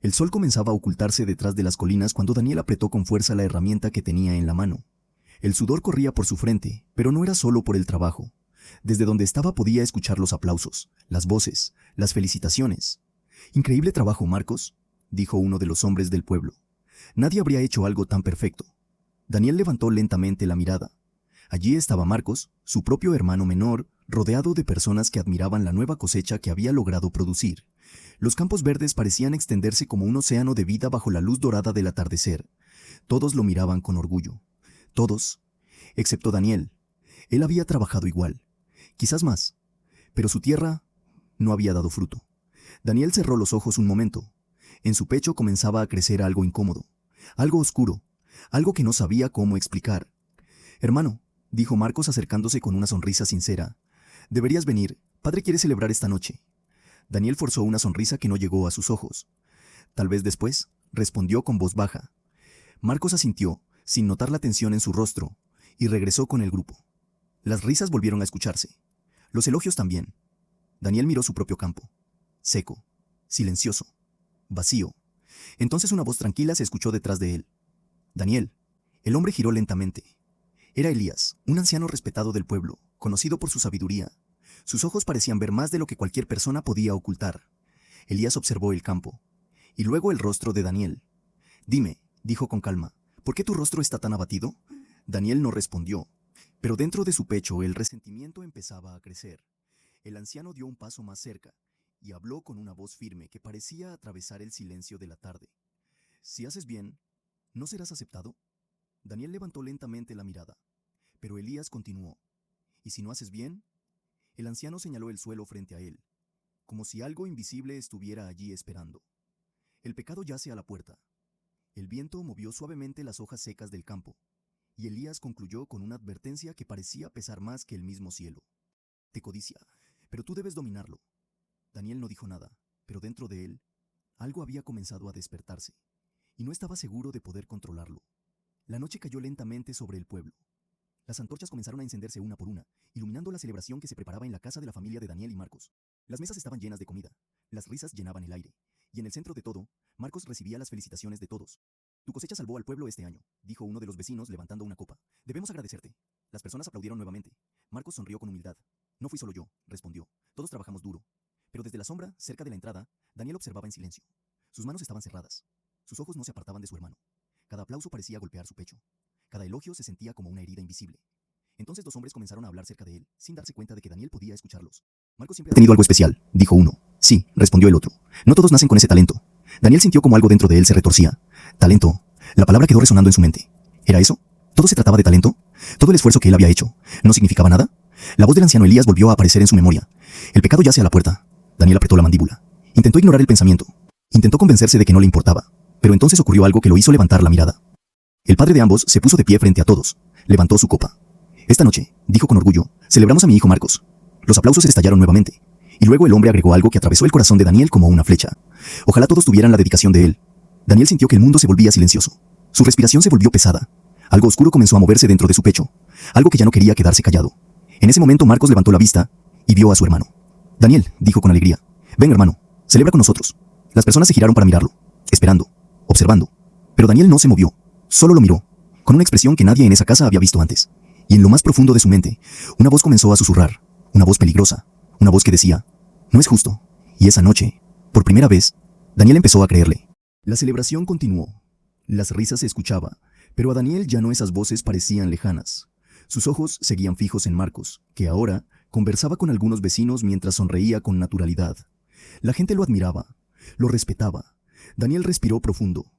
El sol comenzaba a ocultarse detrás de las colinas cuando Daniel apretó con fuerza la herramienta que tenía en la mano. El sudor corría por su frente, pero no era solo por el trabajo. Desde donde estaba podía escuchar los aplausos, las voces, las felicitaciones. «Increíble trabajo, Marcos», dijo uno de los hombres del pueblo. Nadie habría hecho algo tan perfecto. Daniel levantó lentamente la mirada. Allí estaba Marcos, su propio hermano menor, rodeado de personas que admiraban la nueva cosecha que había logrado producir. Los campos verdes parecían extenderse como un océano de vida bajo la luz dorada del atardecer. Todos lo miraban con orgullo. Todos, excepto Daniel. Él había trabajado igual, quizás más, pero su tierra no había dado fruto. Daniel cerró los ojos un momento. En su pecho comenzaba a crecer algo incómodo, algo oscuro, algo que no sabía cómo explicar. «Hermano», dijo Marcos acercándose con una sonrisa sincera, «deberías venir. Padre quiere celebrar esta noche». Daniel forzó una sonrisa que no llegó a sus ojos. «Tal vez después», respondió con voz baja. Marcos asintió, sin notar la tensión en su rostro, y regresó con el grupo. Las risas volvieron a escucharse. Los elogios también. Daniel miró su propio campo. Seco, silencioso, vacío. Entonces una voz tranquila se escuchó detrás de él. «Daniel». El hombre giró lentamente. Era Elías, un anciano respetado del pueblo, conocido por su sabiduría. Sus ojos parecían ver más de lo que cualquier persona podía ocultar. Elías observó el campo, y luego el rostro de Daniel. «Dime», dijo con calma, «¿por qué tu rostro está tan abatido?» Daniel no respondió, pero dentro de su pecho el resentimiento empezaba a crecer. El anciano dio un paso más cerca, y habló con una voz firme que parecía atravesar el silencio de la tarde. «Si haces bien, ¿no serás aceptado?» Daniel levantó lentamente la mirada, pero Elías continuó. «¿Y si no haces bien?» El anciano señaló el suelo frente a él, como si algo invisible estuviera allí esperando. «El pecado yace a la puerta». El viento movió suavemente las hojas secas del campo, y Elías concluyó con una advertencia que parecía pesar más que el mismo cielo. «Te codicia, pero tú debes dominarlo». Daniel no dijo nada, pero dentro de él, algo había comenzado a despertarse, y no estaba seguro de poder controlarlo. La noche cayó lentamente sobre el pueblo. Las antorchas comenzaron a encenderse una por una, iluminando la celebración que se preparaba en la casa de la familia de Daniel y Marcos. Las mesas estaban llenas de comida, las risas llenaban el aire, y en el centro de todo, Marcos recibía las felicitaciones de todos. «Tu cosecha salvó al pueblo este año», dijo uno de los vecinos levantando una copa. «Debemos agradecerte». Las personas aplaudieron nuevamente. Marcos sonrió con humildad. «No fui solo yo», respondió. «Todos trabajamos duro». Pero desde la sombra, cerca de la entrada, Daniel observaba en silencio. Sus manos estaban cerradas. Sus ojos no se apartaban de su hermano. Cada aplauso parecía golpear su pecho. Cada elogio se sentía como una herida invisible. Entonces dos hombres comenzaron a hablar cerca de él, sin darse cuenta de que Daniel podía escucharlos. «Marcos siempre ha tenido algo especial», dijo uno. «Sí», respondió el otro. «No todos nacen con ese talento». Daniel sintió como algo dentro de él se retorcía. «Talento». La palabra quedó resonando en su mente. ¿Era eso? ¿Todo se trataba de talento? ¿Todo el esfuerzo que él había hecho no significaba nada? La voz del anciano Elías volvió a aparecer en su memoria. «El pecado yace a la puerta». Daniel apretó la mandíbula. Intentó ignorar el pensamiento. Intentó convencerse de que no le importaba. Pero entonces ocurrió algo que lo hizo levantar la mirada. El padre de ambos se puso de pie frente a todos. Levantó su copa. «Esta noche», dijo con orgullo, «celebramos a mi hijo Marcos». Los aplausos estallaron nuevamente. Y luego el hombre agregó algo que atravesó el corazón de Daniel como una flecha. Ojalá todos tuvieran la dedicación de él. Daniel sintió que el mundo se volvía silencioso. Su respiración se volvió pesada. Algo oscuro comenzó a moverse dentro de su pecho. Algo que ya no quería quedarse callado. En ese momento Marcos levantó la vista y vio a su hermano. «Daniel», dijo con alegría, «ven, hermano, celebra con nosotros». Las personas se giraron para mirarlo, esperando, observando. Pero Daniel no se movió, solo lo miró, con una expresión que nadie en esa casa había visto antes. Y en lo más profundo de su mente, una voz comenzó a susurrar, una voz peligrosa, una voz que decía: «No es justo». Y esa noche, por primera vez, Daniel empezó a creerle. La celebración continuó. Las risas se escuchaban, pero a Daniel ya no esas voces parecían lejanas. Sus ojos seguían fijos en Marcos, que ahora conversaba con algunos vecinos mientras sonreía con naturalidad. La gente lo admiraba, lo respetaba. Daniel respiró profundo.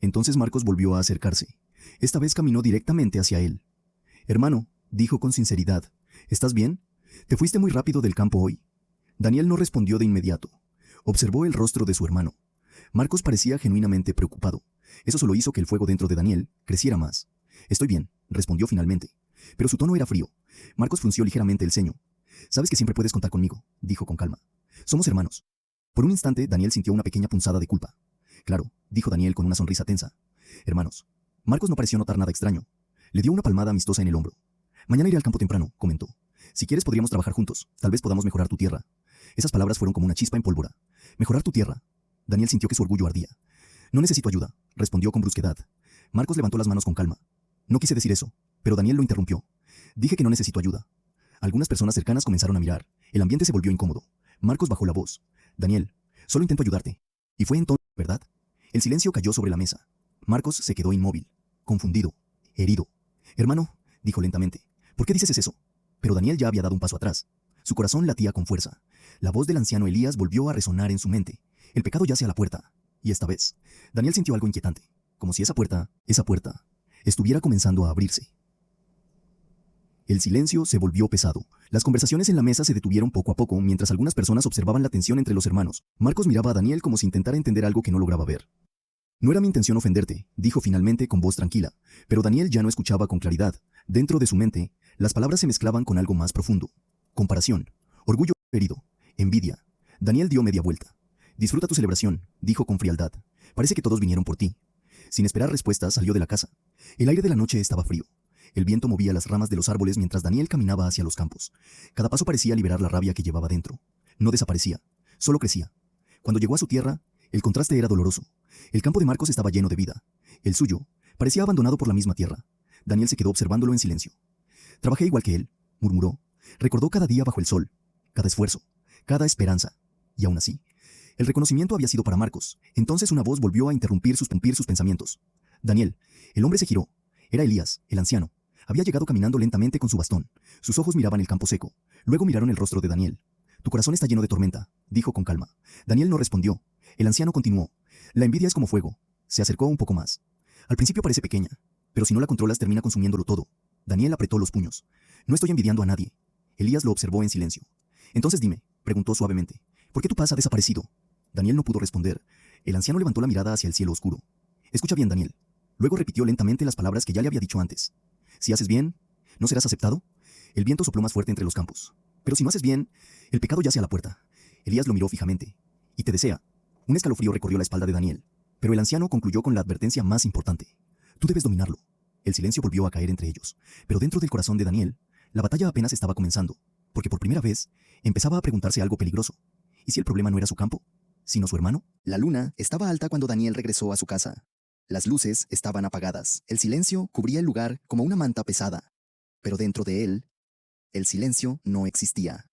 Entonces Marcos volvió a acercarse. Esta vez caminó directamente hacia él. «Hermano», dijo con sinceridad, «¿estás bien? Te fuiste muy rápido del campo hoy». Daniel no respondió de inmediato. Observó el rostro de su hermano. Marcos parecía genuinamente preocupado. Eso solo hizo que el fuego dentro de Daniel creciera más. «Estoy bien», respondió finalmente. Pero su tono era frío. Marcos frunció ligeramente el ceño. «Sabes que siempre puedes contar conmigo», dijo con calma. «Somos hermanos». Por un instante Daniel sintió una pequeña punzada de culpa. «Claro», dijo Daniel con una sonrisa tensa. «Hermanos». Marcos no pareció notar nada extraño. Le dio una palmada amistosa en el hombro. «Mañana iré al campo temprano», comentó. «Si quieres podríamos trabajar juntos. Tal vez podamos mejorar tu tierra». Esas palabras fueron como una chispa en pólvora. «Mejorar tu tierra». Daniel sintió que su orgullo ardía. No necesito ayuda, respondió con brusquedad. Marcos levantó las manos con calma. No quise decir eso, pero Daniel lo interrumpió. Dije que no necesito ayuda. Algunas personas cercanas comenzaron a mirar. El ambiente se volvió incómodo. Marcos bajó la voz. Daniel, solo intento ayudarte. Y fue entonces, ¿verdad? El silencio cayó sobre la mesa. Marcos se quedó inmóvil, confundido, herido. Hermano, dijo lentamente, ¿por qué dices eso? Pero Daniel ya había dado un paso atrás. Su corazón latía con fuerza. La voz del anciano Elías volvió a resonar en su mente. El pecado yace a la puerta. Y esta vez, Daniel sintió algo inquietante, como si esa puerta, estuviera comenzando a abrirse. El silencio se volvió pesado. Las conversaciones en la mesa se detuvieron poco a poco mientras algunas personas observaban la tensión entre los hermanos. Marcos miraba a Daniel como si intentara entender algo que no lograba ver. No era mi intención ofenderte, dijo finalmente con voz tranquila, pero Daniel ya no escuchaba con claridad. Dentro de su mente, las palabras se mezclaban con algo más profundo. Comparación, orgullo herido, envidia. Daniel dio media vuelta. Disfruta tu celebración, dijo con frialdad. Parece que todos vinieron por ti. Sin esperar respuesta, salió de la casa. El aire de la noche estaba frío. El viento movía las ramas de los árboles mientras Daniel caminaba hacia los campos. Cada paso parecía liberar la rabia que llevaba dentro. No desaparecía, solo crecía. Cuando llegó a su tierra, el contraste era doloroso. El campo de Marcos estaba lleno de vida. El suyo parecía abandonado por la misma tierra. Daniel se quedó observándolo en silencio. Trabajé igual que él, murmuró. Recordó cada día bajo el sol, cada esfuerzo, cada esperanza. Y aún así, el reconocimiento había sido para Marcos. Entonces una voz volvió a interrumpir sus pensamientos. Daniel, el hombre se giró. Era Elías, el anciano. Había llegado caminando lentamente con su bastón. Sus ojos miraban el campo seco. Luego miraron el rostro de Daniel. Tu corazón está lleno de tormenta, dijo con calma. Daniel no respondió. El anciano continuó. La envidia es como fuego. Se acercó un poco más. Al principio parece pequeña, pero si no la controlas termina consumiéndolo todo. Daniel apretó los puños. No estoy envidiando a nadie. Elías lo observó en silencio. Entonces dime, preguntó suavemente, ¿por qué tu paz ha desaparecido? Daniel no pudo responder. El anciano levantó la mirada hacia el cielo oscuro. Escucha bien, Daniel. Luego repitió lentamente las palabras que ya le había dicho antes. Si haces bien, ¿no serás aceptado? El viento sopló más fuerte entre los campos. Pero si no haces bien, el pecado yace a la puerta. Elías lo miró fijamente. Y te desea. Un escalofrío recorrió la espalda de Daniel. Pero el anciano concluyó con la advertencia más importante. Tú debes dominarlo. El silencio volvió a caer entre ellos. Pero dentro del corazón de Daniel, la batalla apenas estaba comenzando. Porque por primera vez, empezaba a preguntarse algo peligroso. ¿Y si el problema no era su campo, sino su hermano? La luna estaba alta cuando Daniel regresó a su casa. Las luces estaban apagadas. El silencio cubría el lugar como una manta pesada. Pero dentro de él, el silencio no existía.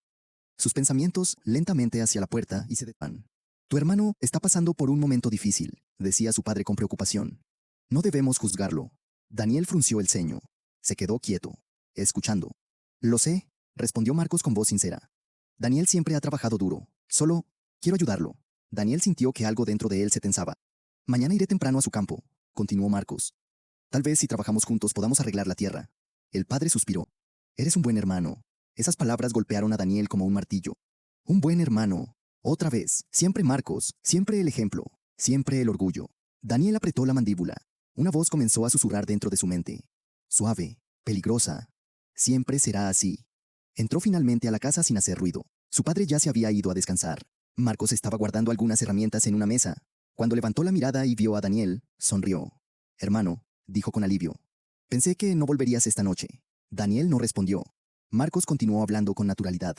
Sus pensamientos lentamente hacia la puerta y se detenían. Tu hermano está pasando por un momento difícil, decía su padre con preocupación. No debemos juzgarlo. Daniel frunció el ceño. Se quedó quieto, escuchando. Lo sé, respondió Marcos con voz sincera. Daniel siempre ha trabajado duro. Solo quiero ayudarlo. Daniel sintió que algo dentro de él se tensaba. Mañana iré temprano a su campo, continuó Marcos. Tal vez si trabajamos juntos podamos arreglar la tierra. El padre suspiró. Eres un buen hermano. Esas palabras golpearon a Daniel como un martillo. Un buen hermano. Otra vez. Siempre Marcos. Siempre el ejemplo. Siempre el orgullo. Daniel apretó la mandíbula. Una voz comenzó a susurrar dentro de su mente. Suave. Peligrosa. Siempre será así. Entró finalmente a la casa sin hacer ruido. Su padre ya se había ido a descansar. Marcos estaba guardando algunas herramientas en una mesa. Cuando levantó la mirada y vio a Daniel, sonrió. Hermano, dijo con alivio. Pensé que no volverías esta noche. Daniel no respondió. Marcos continuó hablando con naturalidad.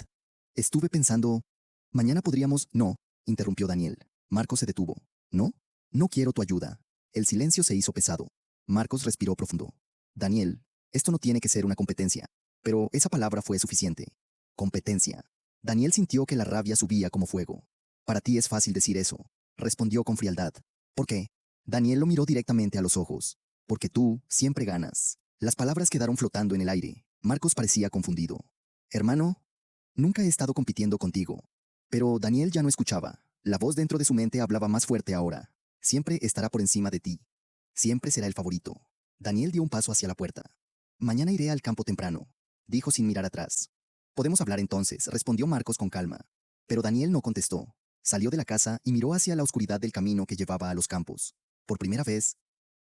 Estuve pensando... Mañana podríamos... No, interrumpió Daniel. Marcos se detuvo. ¿No? No quiero tu ayuda. El silencio se hizo pesado. Marcos respiró profundo. Daniel, esto no tiene que ser una competencia. Pero esa palabra fue suficiente. Competencia. Daniel sintió que la rabia subía como fuego. Para ti es fácil decir eso, respondió con frialdad. ¿Por qué? Daniel lo miró directamente a los ojos. Porque tú siempre ganas. Las palabras quedaron flotando en el aire. Marcos parecía confundido. Hermano, nunca he estado compitiendo contigo. Pero Daniel ya no escuchaba. La voz dentro de su mente hablaba más fuerte ahora. Siempre estará por encima de ti. Siempre será el favorito. Daniel dio un paso hacia la puerta. Mañana iré al campo temprano, dijo sin mirar atrás. Podemos hablar entonces, respondió Marcos con calma. Pero Daniel no contestó. Salió de la casa y miró hacia la oscuridad del camino que llevaba a los campos. Por primera vez,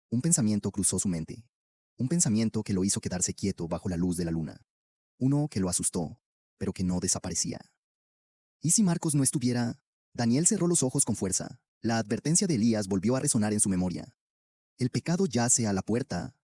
un pensamiento cruzó su mente. Un pensamiento que lo hizo quedarse quieto bajo la luz de la luna. Uno que lo asustó, pero que no desaparecía. ¿Y si Marcos no estuviera? Daniel cerró los ojos con fuerza. La advertencia de Elías volvió a resonar en su memoria. El pecado yace a la puerta.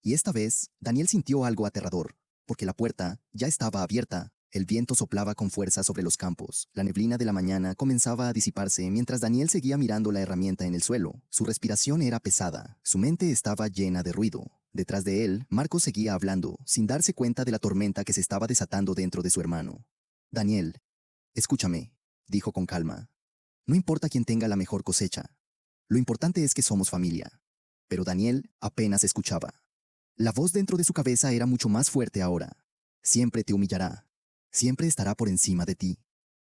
Y esta vez, Daniel sintió algo aterrador, porque la puerta ya estaba abierta, El viento soplaba con fuerza sobre los campos. La neblina de la mañana comenzaba a disiparse mientras Daniel seguía mirando la herramienta en el suelo. Su respiración era pesada. Su mente estaba llena de ruido. Detrás de él, Marcos seguía hablando, sin darse cuenta de la tormenta que se estaba desatando dentro de su hermano. Daniel, escúchame, dijo con calma. No importa quién tenga la mejor cosecha. Lo importante es que somos familia. Pero Daniel apenas escuchaba. La voz dentro de su cabeza era mucho más fuerte ahora. Siempre te humillará. Siempre estará por encima de ti.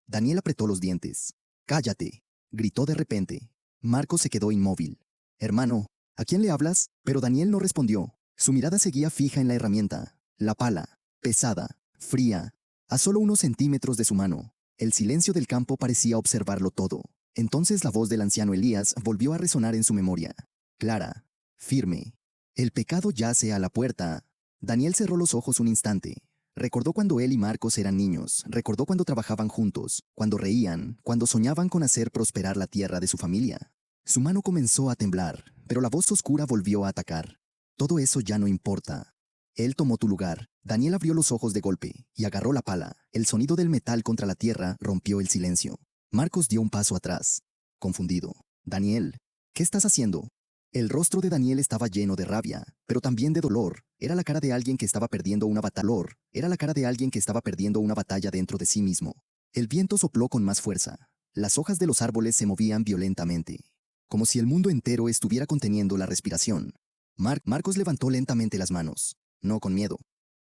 Daniel apretó los dientes. Cállate, gritó de repente. Marcos se quedó inmóvil. Hermano, ¿a quién le hablas? Pero Daniel no respondió. Su mirada seguía fija en la herramienta. La pala, pesada, fría, a solo unos centímetros de su mano. El silencio del campo parecía observarlo todo. Entonces la voz del anciano Elías volvió a resonar en su memoria. Clara, firme. El pecado yace a la puerta. Daniel cerró los ojos un instante. Recordó cuando él y Marcos eran niños, recordó cuando trabajaban juntos, cuando reían, cuando soñaban con hacer prosperar la tierra de su familia. Su mano comenzó a temblar, pero la voz oscura volvió a atacar. Todo eso ya no importa. Él tomó tu lugar. Daniel abrió los ojos de golpe y agarró la pala. El sonido del metal contra la tierra rompió el silencio. Marcos dio un paso atrás, confundido. Daniel, ¿qué estás haciendo? El rostro de Daniel estaba lleno de rabia, pero también de dolor. Era la cara de alguien que estaba perdiendo una batalla. Era la cara de alguien que estaba perdiendo una batalla dentro de sí mismo. El viento sopló con más fuerza. Las hojas de los árboles se movían violentamente, como si el mundo entero estuviera conteniendo la respiración. Marcos levantó lentamente las manos, no con miedo,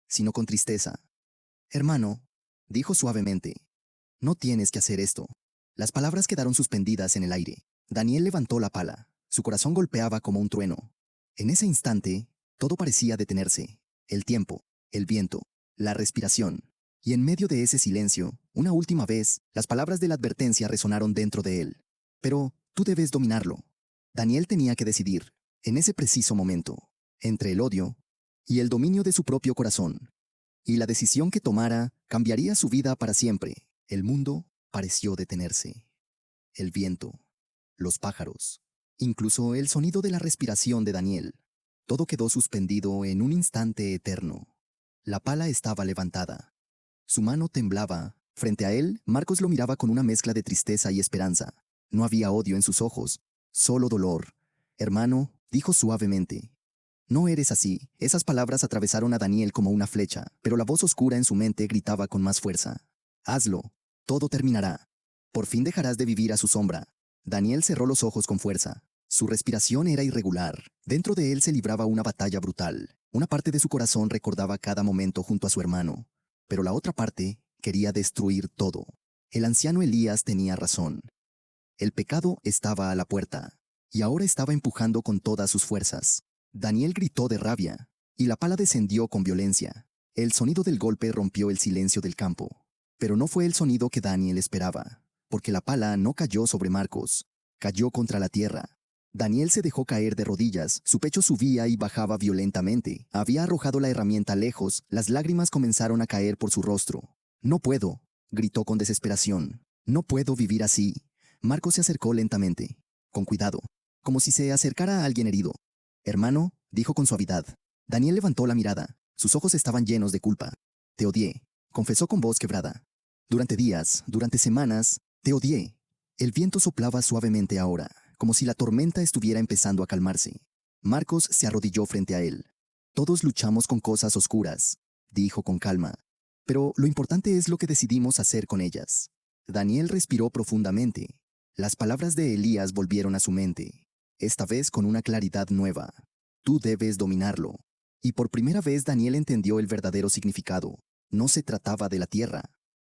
sino con tristeza. Hermano, dijo suavemente, no tienes que hacer esto. Las palabras quedaron suspendidas en el aire. Daniel levantó la pala. Su corazón golpeaba como un trueno. En ese instante, todo parecía detenerse. El tiempo, el viento, la respiración. Y en medio de ese silencio, una última vez, las palabras de la advertencia resonaron dentro de él. Pero tú debes dominarlo. Daniel tenía que decidir, en ese preciso momento, entre el odio y el dominio de su propio corazón. Y la decisión que tomara cambiaría su vida para siempre. El mundo pareció detenerse. El viento, los pájaros, incluso el sonido de la respiración de Daniel. Todo quedó suspendido en un instante eterno. La pala estaba levantada. Su mano temblaba. Frente a él, Marcos lo miraba con una mezcla de tristeza y esperanza. No había odio en sus ojos, solo dolor. Hermano, dijo suavemente. No eres así. Esas palabras atravesaron a Daniel como una flecha, pero la voz oscura en su mente gritaba con más fuerza. Hazlo. Todo terminará. Por fin dejarás de vivir a su sombra. Daniel cerró los ojos con fuerza. Su respiración era irregular. Dentro de él se libraba una batalla brutal. Una parte de su corazón recordaba cada momento junto a su hermano, pero la otra parte quería destruir todo. El anciano Elías tenía razón. El pecado estaba a la puerta, y ahora estaba empujando con todas sus fuerzas. Daniel gritó de rabia, y la pala descendió con violencia. El sonido del golpe rompió el silencio del campo. Pero no fue el sonido que Daniel esperaba, porque la pala no cayó sobre Marcos, cayó contra la tierra. Daniel se dejó caer de rodillas, su pecho subía y bajaba violentamente. Había arrojado la herramienta lejos, las lágrimas comenzaron a caer por su rostro. No puedo, gritó con desesperación. No puedo vivir así. Marcos se acercó lentamente, con cuidado, como si se acercara a alguien herido. Hermano, dijo con suavidad. Daniel levantó la mirada, sus ojos estaban llenos de culpa. Te odié, confesó con voz quebrada. Durante días, durante semanas, te odié. El viento soplaba suavemente ahora, como si la tormenta estuviera empezando a calmarse. Marcos se arrodilló frente a él. Todos luchamos con cosas oscuras, dijo con calma. Pero lo importante es lo que decidimos hacer con ellas. Daniel respiró profundamente. Las palabras de Elías volvieron a su mente, esta vez con una claridad nueva. Tú debes dominarlo. Y por primera vez Daniel entendió el verdadero significado. No se trataba de la tierra,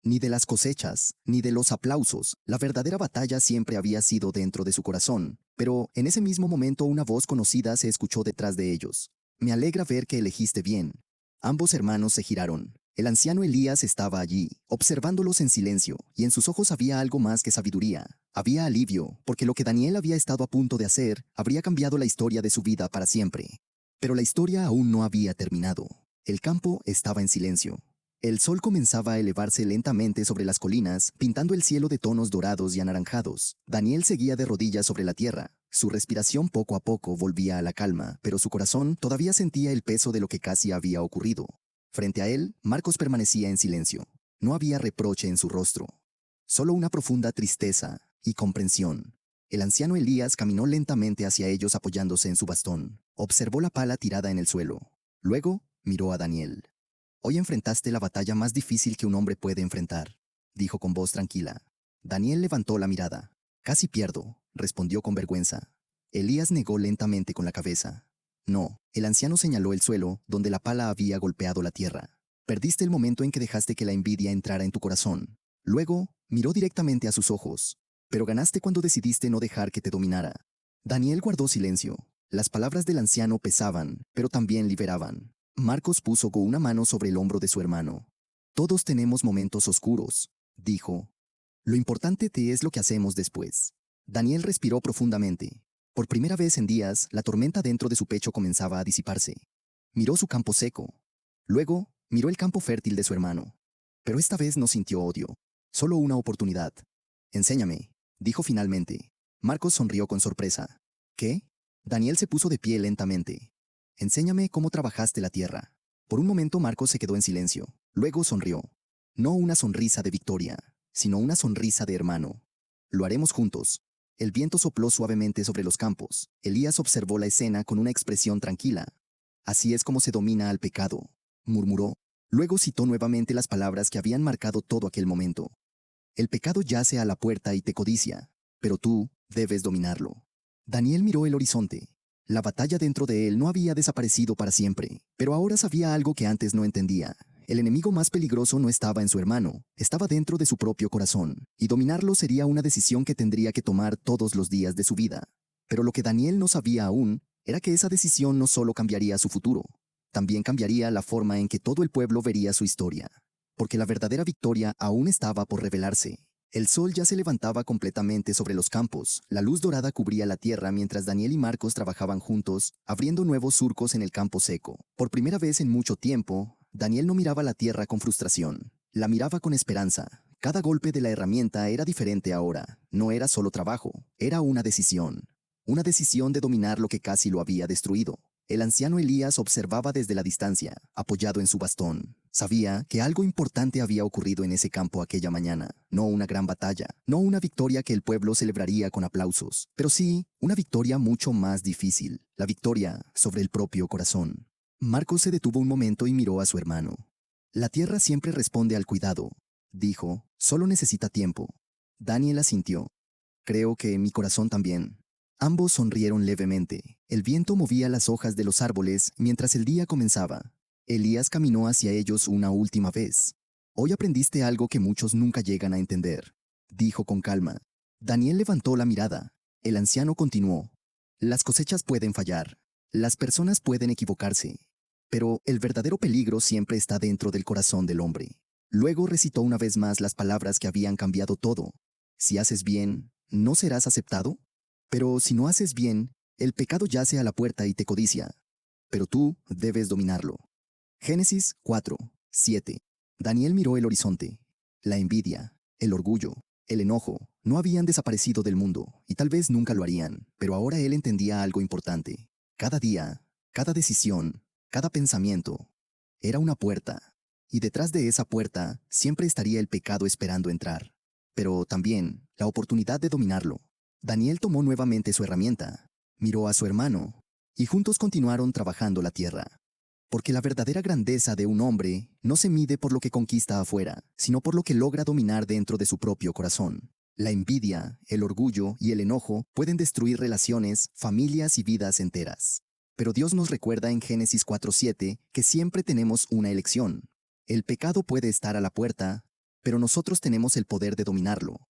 ni de las cosechas, ni de los aplausos. La verdadera batalla siempre había sido dentro de su corazón. Pero en ese mismo momento una voz conocida se escuchó detrás de ellos. Me alegra ver que elegiste bien. Ambos hermanos se giraron. El anciano Elías estaba allí, observándolos en silencio, y en sus ojos había algo más que sabiduría. Había alivio, porque lo que Daniel había estado a punto de hacer habría cambiado la historia de su vida para siempre. Pero la historia aún no había terminado. El campo estaba en silencio. El sol comenzaba a elevarse lentamente sobre las colinas, pintando el cielo de tonos dorados y anaranjados. Daniel seguía de rodillas sobre la tierra. Su respiración poco a poco volvía a la calma, pero su corazón todavía sentía el peso de lo que casi había ocurrido. Frente a él, Marcos permanecía en silencio. No había reproche en su rostro, solo una profunda tristeza y comprensión. El anciano Elías caminó lentamente hacia ellos apoyándose en su bastón. Observó la pala tirada en el suelo. Luego miró a Daniel. Hoy enfrentaste la batalla más difícil que un hombre puede enfrentar, dijo con voz tranquila. Daniel levantó la mirada. Casi pierdo, respondió con vergüenza. Elías negó lentamente con la cabeza. No, el anciano señaló el suelo donde la pala había golpeado la tierra. Perdiste el momento en que dejaste que la envidia entrara en tu corazón. Luego, miró directamente a sus ojos. Pero ganaste cuando decidiste no dejar que te dominara. Daniel guardó silencio. Las palabras del anciano pesaban, pero también liberaban. Marcos puso con una mano sobre el hombro de su hermano. Todos tenemos momentos oscuros, dijo. Lo importante es lo que hacemos después. Daniel respiró profundamente. Por primera vez en días, la tormenta dentro de su pecho comenzaba a disiparse. Miró su campo seco. Luego, miró el campo fértil de su hermano. Pero esta vez no sintió odio, solo una oportunidad. Enséñame, dijo finalmente. Marcos sonrió con sorpresa. ¿Qué? Daniel se puso de pie lentamente. Enséñame cómo trabajaste la tierra. Por un momento Marcos se quedó en silencio. Luego sonrió. No una sonrisa de victoria, sino una sonrisa de hermano. Lo haremos juntos. El viento sopló suavemente sobre los campos. Elías observó la escena con una expresión tranquila. Así es como se domina al pecado, murmuró. Luego citó nuevamente las palabras que habían marcado todo aquel momento. El pecado yace a la puerta y te codicia, pero tú debes dominarlo. Daniel miró el horizonte. La batalla dentro de él no había desaparecido para siempre, pero ahora sabía algo que antes no entendía. El enemigo más peligroso no estaba en su hermano, estaba dentro de su propio corazón, y dominarlo sería una decisión que tendría que tomar todos los días de su vida. Pero lo que Daniel no sabía aún era que esa decisión no solo cambiaría su futuro, también cambiaría la forma en que todo el pueblo vería su historia, porque la verdadera victoria aún estaba por revelarse. El sol ya se levantaba completamente sobre los campos, la luz dorada cubría la tierra mientras Daniel y Marcos trabajaban juntos, abriendo nuevos surcos en el campo seco. Por primera vez en mucho tiempo, Daniel no miraba la tierra con frustración, la miraba con esperanza. Cada golpe de la herramienta era diferente ahora, no era solo trabajo, era una decisión de dominar lo que casi lo había destruido. El anciano Elías observaba desde la distancia, apoyado en su bastón. Sabía que algo importante había ocurrido en ese campo aquella mañana. No una gran batalla, no una victoria que el pueblo celebraría con aplausos, pero sí una victoria mucho más difícil, la victoria sobre el propio corazón. Marcos se detuvo un momento y miró a su hermano. La tierra siempre responde al cuidado, dijo, solo necesita tiempo. Daniel asintió. Creo que mi corazón también. Ambos sonrieron levemente. El viento movía las hojas de los árboles mientras el día comenzaba. Elías caminó hacia ellos una última vez. Hoy aprendiste algo que muchos nunca llegan a entender, dijo con calma. Daniel levantó la mirada. El anciano continuó. Las cosechas pueden fallar. Las personas pueden equivocarse. Pero el verdadero peligro siempre está dentro del corazón del hombre. Luego recitó una vez más las palabras que habían cambiado todo. Si haces bien, ¿no serás aceptado? Pero si no haces bien, el pecado yace a la puerta y te codicia. Pero tú debes dominarlo. Génesis 4:7. Daniel miró el horizonte. La envidia, el orgullo, el enojo no habían desaparecido del mundo, y tal vez nunca lo harían, pero ahora él entendía algo importante. Cada día, cada decisión, cada pensamiento, era una puerta, y detrás de esa puerta siempre estaría el pecado esperando entrar. Pero también la oportunidad de dominarlo. Daniel tomó nuevamente su herramienta, miró a su hermano, y juntos continuaron trabajando la tierra. Porque la verdadera grandeza de un hombre no se mide por lo que conquista afuera, sino por lo que logra dominar dentro de su propio corazón. La envidia, el orgullo y el enojo pueden destruir relaciones, familias y vidas enteras. Pero Dios nos recuerda en Génesis 4:7 que siempre tenemos una elección. El pecado puede estar a la puerta, pero nosotros tenemos el poder de dominarlo.